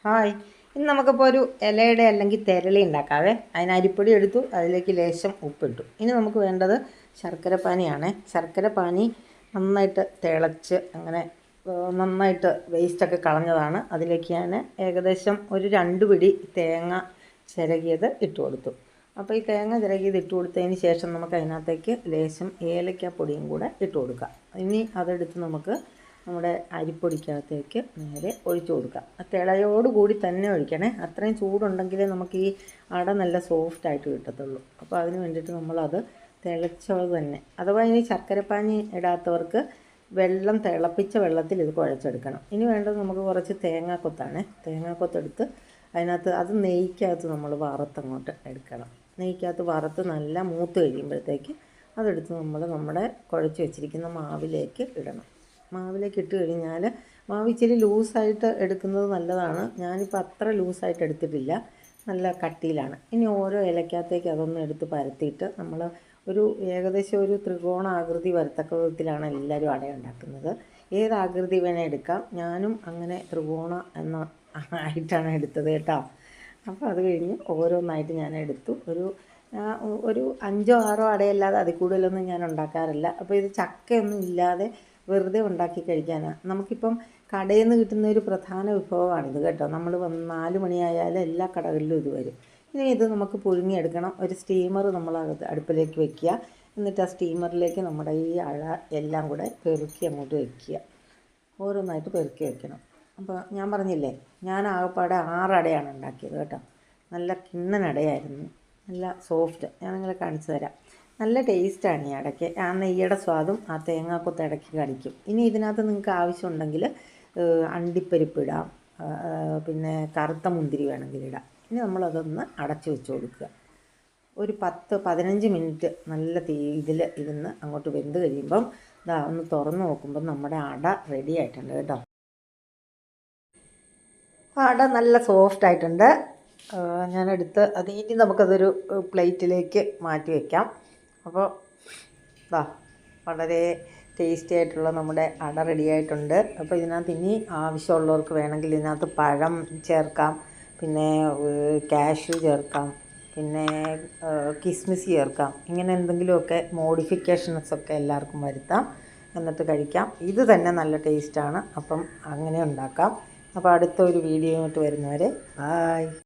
Hi, ഇന്ന് നമുക്കിപ്പോൾ ഒരു ഇലയുടെ അല്ലെങ്കിൽ തെരളി ഉണ്ടാക്കാവേ. അതിന് അരിപ്പൊടി എടുത്തു, അതിലേക്ക് ലേശം ഉപ്പിട്ടു. ഇനി നമുക്ക് വേണ്ടത് ശർക്കര പാനിയാണ്. ശർക്കര പാനി നന്നായിട്ട് തിളച്ച് അങ്ങനെ നന്നായിട്ട് വേസ്റ്റൊക്കെ കളഞ്ഞതാണ്. അതിലേക്ക് ഞാൻ ഏകദേശം ഒരു 2 പിടി തേങ്ങ ചിരകിയത് ഇട്ട് കൊടുത്തു. അപ്പോൾ ഈ തേങ്ങ ചിരകിയത് ഇട്ട് കൊടുത്തതിന് ശേഷം നമുക്ക് അതിനകത്തേക്ക് ലേശം ഏലക്കാപ്പൊടിയും കൂടെ ഇട്ട് കൊടുക്കാം. ഇനി അതെടുത്ത് നമുക്ക് നമ്മുടെ അരിപ്പൊടിക്കകത്തേക്ക് നേരെ ഒഴിച്ചു കൊടുക്കാം. തിളയോടുകൂടി തന്നെ ഒഴിക്കണേ. അത്രയും ചൂടുണ്ടെങ്കിലേ നമുക്ക് ഈ അട നല്ല സോഫ്റ്റായിട്ട് കിട്ടത്തുള്ളൂ. അപ്പോൾ അതിന് വേണ്ടിയിട്ട് നമ്മളത് തിളച്ചത് തന്നെ, അഥവാ ഇനി ശർക്കരപ്പാനി ഇടാത്തവർക്ക് വെള്ളം തിളപ്പിച്ച വെള്ളത്തിൽ ഇത് കുഴച്ചെടുക്കണം. ഇനി വേണ്ടത് നമുക്ക് കുറച്ച് തേങ്ങാക്കൊത്താണ്. തേങ്ങാക്കൊത്തെടുത്ത് അതിനകത്ത് അത് നെയ്ക്കകത്ത് നമ്മൾ വറുത്തങ്ങോട്ട് എടുക്കണം. നെയ്ക്കകത്ത് വറുത്ത് നല്ല മൂത്ത് കഴിയുമ്പോഴത്തേക്ക് അതെടുത്ത് നമ്മൾ നമ്മുടെ കുഴച്ച് വെച്ചിരിക്കുന്ന മാവിലേക്ക് ഇടണം. മാവിലേക്ക് ഇട്ട് കഴിഞ്ഞാൽ മാവ് ഇച്ചിരി ലൂസായിട്ട് എടുക്കുന്നത് നല്ലതാണ്. ഞാനിപ്പോൾ അത്ര ലൂസായിട്ട് എടുത്തിട്ടില്ല, നല്ല കട്ടിയിലാണ്. ഇനി ഓരോ ഇലക്കകത്തേക്ക് അതൊന്ന് എടുത്ത് പരത്തിയിട്ട് നമ്മൾ ഒരു ഏകദേശം ഒരു ത്രികോണ ആകൃതി വരത്തക്ക വിധത്തിലാണ് എല്ലാവരും അട ഉണ്ടാക്കുന്നത്. ഏത് ആകൃതി വേണേൽ എടുക്കാം. ഞാനും അങ്ങനെ ത്രികോണ എന്ന ആയിട്ടാണ് എടുത്തത് കേട്ടോ. അപ്പോൾ അത് കഴിഞ്ഞ് ഓരോന്നായിട്ട് ഞാൻ എടുത്തു. ഒരു 5 or 6 അടയല്ലാതെ അതിൽ കൂടുതലൊന്നും ഞാൻ ഉണ്ടാക്കാറില്ല. അപ്പോൾ ഇത് ചക്കയൊന്നും ഇല്ലാതെ വെറുതെ ഉണ്ടാക്കി കഴിക്കാനാണ്. നമുക്കിപ്പം കടയിൽ നിന്ന് കിട്ടുന്ന ഒരു പ്രധാന വിഭവമാണിത് കേട്ടോ. നമ്മൾ 4 മണിയായാലും എല്ലാ കടകളിലും ഇത് വരും. ഇനി ഇത് നമുക്ക് പുഴുങ്ങിയെടുക്കണം. ഒരു സ്റ്റീമർ നമ്മൾ അടുപ്പിലേക്ക് വെക്കുക. എന്നിട്ട് ആ സ്റ്റീമറിലേക്ക് നമ്മുടെ ഈ അട എല്ലാം കൂടെ പെറുക്കി അങ്ങോട്ട് വയ്ക്കുക. ഓരോന്നായിട്ട് പെറുക്കി വയ്ക്കണം. അപ്പോൾ ഞാൻ പറഞ്ഞില്ലേ, ഞാൻ ആകപ്പാടെ 6 അടയാണ് ഉണ്ടാക്കിയത് കേട്ടോ. നല്ല കിണ്ണൻ അടയായിരുന്നു, നല്ല സോഫ്റ്റ്. ഞാൻ നിങ്ങളെ കാണിച്ചു തരാം. നല്ല ടേസ്റ്റാണ് ഈ അടയ്ക്ക്. ആ നെയ്യുടെ സ്വാദും ആ തേങ്ങാക്കൊത്ത് ഇടയ്ക്ക് കടിക്കും. ഇനി ഇതിനകത്ത് നിങ്ങൾക്ക് ആവശ്യമുണ്ടെങ്കിൽ അണ്ടിപ്പരിപ്പ് ഇടാം, പിന്നെ കറുത്ത മുന്തിരി വേണമെങ്കിൽ ഇടാം. ഇനി നമ്മളതൊന്ന് അടച്ചു വെച്ച് കൊടുക്കുക. ഒരു 10-15 മിനിറ്റ് നല്ല ഇതിൽ ഇരുന്ന് അങ്ങോട്ട് വെന്ത് കഴിയുമ്പം ഇതാ ഒന്ന് തുറന്ന് നോക്കുമ്പം നമ്മുടെ അട റെഡി ആയിട്ടുണ്ട് കേട്ടോ. അട നല്ല സോഫ്റ്റ് ആയിട്ടുണ്ട്. ഞാനെടുത്ത് അത് ഇനി നമുക്കതൊരു പ്ലേറ്റിലേക്ക് മാറ്റി വയ്ക്കാം. അപ്പോൾ ദാ വളരെ ടേസ്റ്റി ആയിട്ടുള്ള നമ്മുടെ അട റെഡി ആയിട്ടുണ്ട്. അപ്പോൾ ഇതിനകത്ത് ഇനി ആവശ്യമുള്ളവർക്ക് വേണമെങ്കിൽ ഇതിനകത്ത് പഴം ചേർക്കാം, പിന്നെ കാഷ്യൂ ചേർക്കാം, പിന്നെ കിസ്മിസ് ചേർക്കാം. ഇങ്ങനെ എന്തെങ്കിലുമൊക്കെ മോഡിഫിക്കേഷൻസൊക്കെ എല്ലാവർക്കും വരുത്താം, എന്നിട്ട് കഴിക്കാം. ഇത് തന്നെ നല്ല ടേസ്റ്റാണ്. അപ്പം അങ്ങനെ ഉണ്ടാക്കാം. അപ്പോൾ അടുത്ത ഒരു വീഡിയോ ആയിട്ട് വരുന്നവരെ ബായ്.